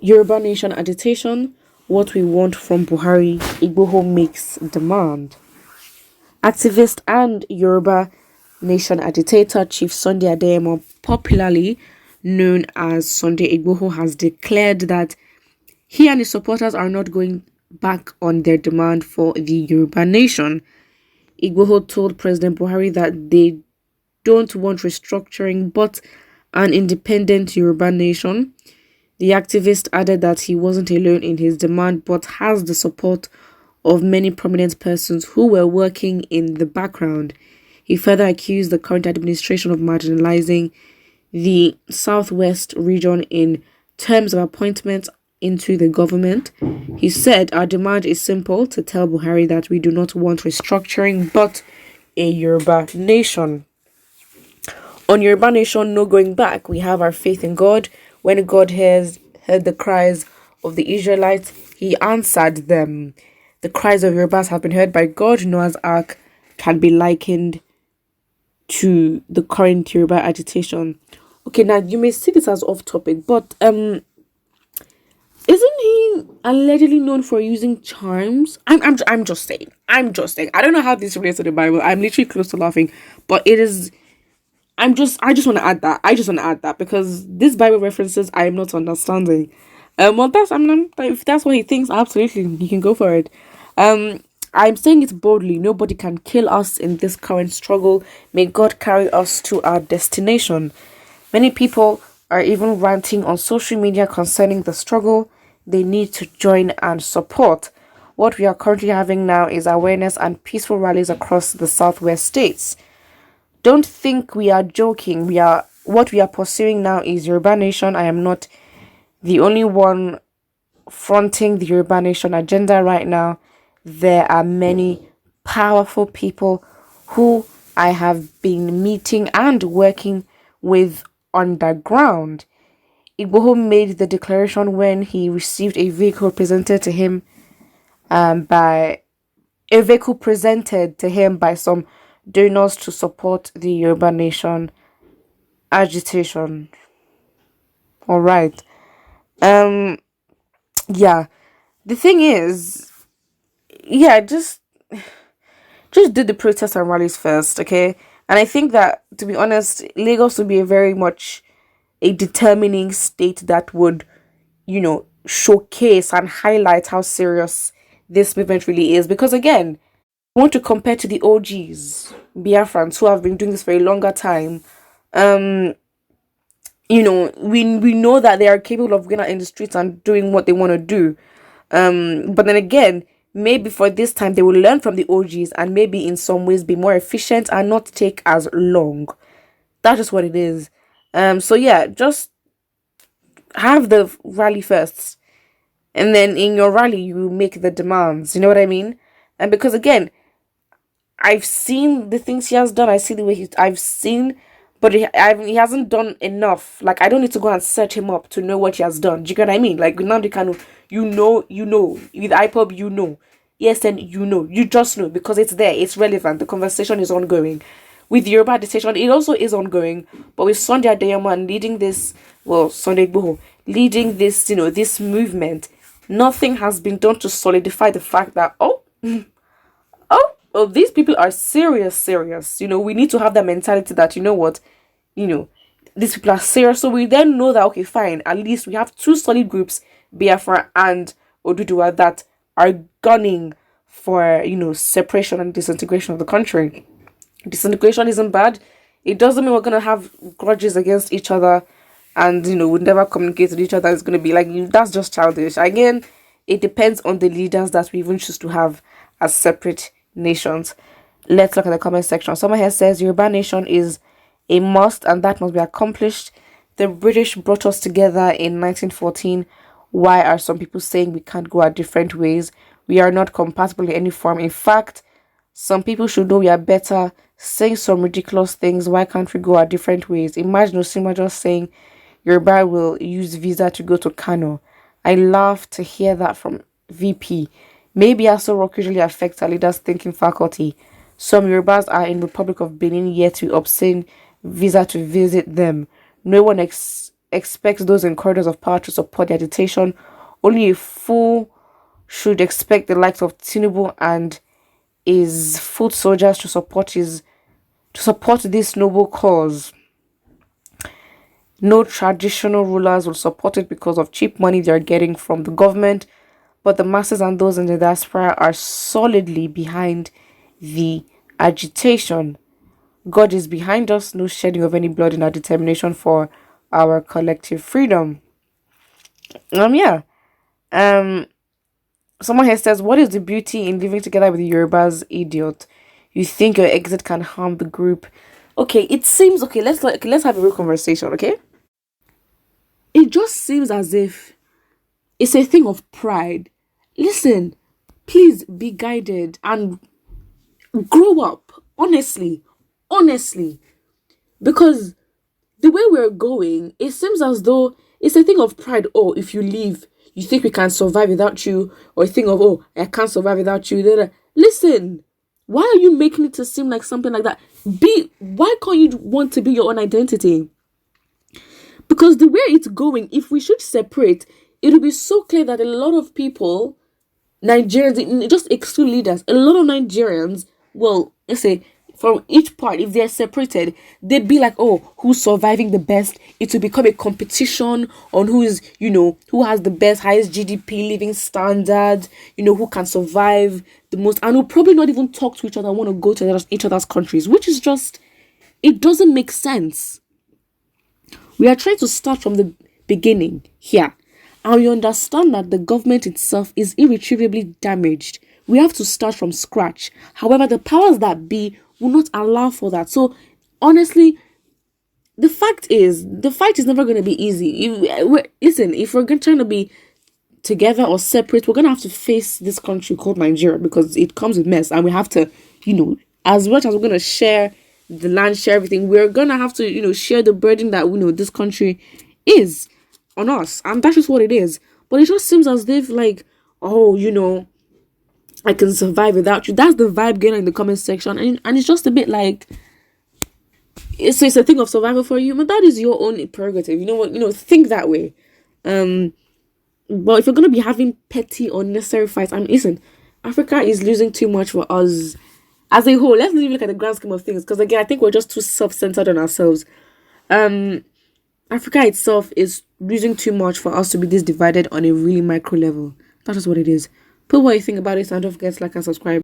Yoruba Nation agitation, what we want from Buhari, Igboho makes demand. Activist and Yoruba Nation agitator Chief Sunday Adeyemo, popularly known as Sunday Igboho, has declared that he and his supporters are not going back on their demand for the Yoruba Nation. Igboho told President Buhari that they don't want restructuring but an independent Yoruba Nation. The activist added that he wasn't alone in his demand but has the support of many prominent persons who were working in the background. He further accused the current administration of marginalizing the Southwest region in terms of appointments into the government. He said, "Our demand is simple: to tell Buhari that we do not want restructuring but a Yoruba nation." On Yoruba Nation, no going back. We have our faith in God. When God heard the cries of the Israelites, he answered them. The cries of Yorubas have been heard by God. Noah's Ark can be likened to the current Yoruba agitation. Okay, now you may see this as off topic, but isn't he allegedly known for using charms? I'm just saying. I don't know how this relates to the Bible. I'm literally close to laughing, but it is. I just want to add that. I just want to add that because this Bible references I am not understanding. Well, if that's what he thinks, absolutely, he can go for it. I'm saying it boldly. Nobody can kill us in this current struggle. May God carry us to our destination. Many people are even ranting on social media concerning the struggle. They need to join and support. What we are currently having now is awareness and peaceful rallies across the Southwest states. Don't think we are joking. What we are pursuing now is Yoruba Nation. I am not the only one fronting the Yoruba Nation agenda right now. There are many powerful people who I have been meeting and working with underground. Igboho made the declaration when he received a vehicle presented to him by some donors to support the Yoruba Nation agitation. All right. Yeah. The thing is, yeah, just did the protests and rallies first, okay? And I think that, to be honest, Lagos would be a very much a determining state that would, showcase and highlight how serious this movement really is. Because again, I want to compare to the OGs, Biafrans, who have been doing this for a longer time. We know that they are capable of going out in the streets and doing what they want to do. But then again, maybe for this time they will learn from the OGs and maybe in some ways be more efficient and not take as long. That's just what it is. So yeah, just have the rally first, and then in your rally you make the demands. You know what I mean? And because again, I've seen the things he has done. I see the way I've seen, but he hasn't done enough. Like, I don't need to go and search him up to know what he has done. Do you get what I mean? Like, with Nnamdi Kanu, you know. With IPOB, you know. Yes, and you just know because it's there. It's relevant. The conversation is ongoing. With Yoruba agitation, it also is ongoing. But with Sunday Adeyemo leading this, Sunday Igboho leading this, this movement, nothing has been done to solidify the fact that these people are serious. We need to have that mentality that, these people are serious. So we then know that, okay, fine, at least we have two solid groups, Biafra and Oduduwa, that are gunning for, separation and disintegration of the country. Disintegration isn't bad. It doesn't mean we're going to have grudges against each other and, we'll never communicate with each other. It's going to be like, that's just childish. Again, it depends on the leaders that we even choose to have as separate nations. Let's look at the comment section. Someone here says Yoruba Nation is a must and that must be accomplished. The British brought us together in 1914. Why are some people saying we can't go our different ways? We are not compatible in any form. In fact, some people should know we are better, saying some ridiculous things. Why can't we go our different ways? Imagine Osima just saying Yoruba will use visa to go to Kano. I love to hear that from VP. Maybe Aso Rock usually affects our leaders' thinking faculty. Some Yorubas are in Republic of Benin yet to obtain visa to visit them. No one expect those in corridors of power to support the agitation. Only a fool should expect the likes of Tinubu and his foot soldiers to support this noble cause. No traditional rulers will support it because of cheap money they are getting from the government, but the masses and those in the diaspora are solidly behind the agitation. God is behind us, no shedding of any blood in our determination for our collective freedom. Yeah. Um, Someone here says, what is the beauty in living together with the Yorubas, idiot? You think your exit can harm the group? Okay, it seems okay. Let's have a real conversation. Okay, it just seems as if it's a thing of pride. Listen, please be guided and grow up. Honestly, because the way we're going, it seems as though it's a thing of pride. Oh, if you leave, you think we can survive without you, or a thing of, oh, I can't survive without you. Listen, why are you making it to seem like something like that? Why can't you want to be your own identity? Because the way it's going, if we should separate, it will be so clear that a lot of people, Nigerians, just exclude leaders, a lot of Nigerians, well, let's say from each part, if they're separated, they'd be like, oh, who's surviving the best? It will become a competition on who has the best, highest GDP living standard, who can survive the most, and will probably not even talk to each other, want to go to each other's countries, which is just, it doesn't make sense. We are trying to start from the beginning here. And we understand that the government itself is irretrievably damaged. We have to start from scratch. However, the powers that be will not allow for that. So, honestly, the fight is never going to be easy. If we're trying to be together or separate, we're going to have to face this country called Nigeria because it comes with mess. And we have to, as much as we're going to share the land, share everything, we're going to have to, share the burden that, this country is on us. And that's just what it is. But it just seems as if, like, oh, I can survive without you. That's the vibe getting in the comment section. And it's just a bit like, it's a thing of survival for you, but that is your own prerogative. You know what? Think that way. But if you're going to be having petty, unnecessary fights, and listen, Africa is losing too much for us as a whole. Let's look at the grand scheme of things, because again, I think we're just too self-centered on ourselves. Africa itself is losing too much for us to be this divided on a really micro level. That is what it is. Put what you think about it, and don't forget to like and subscribe.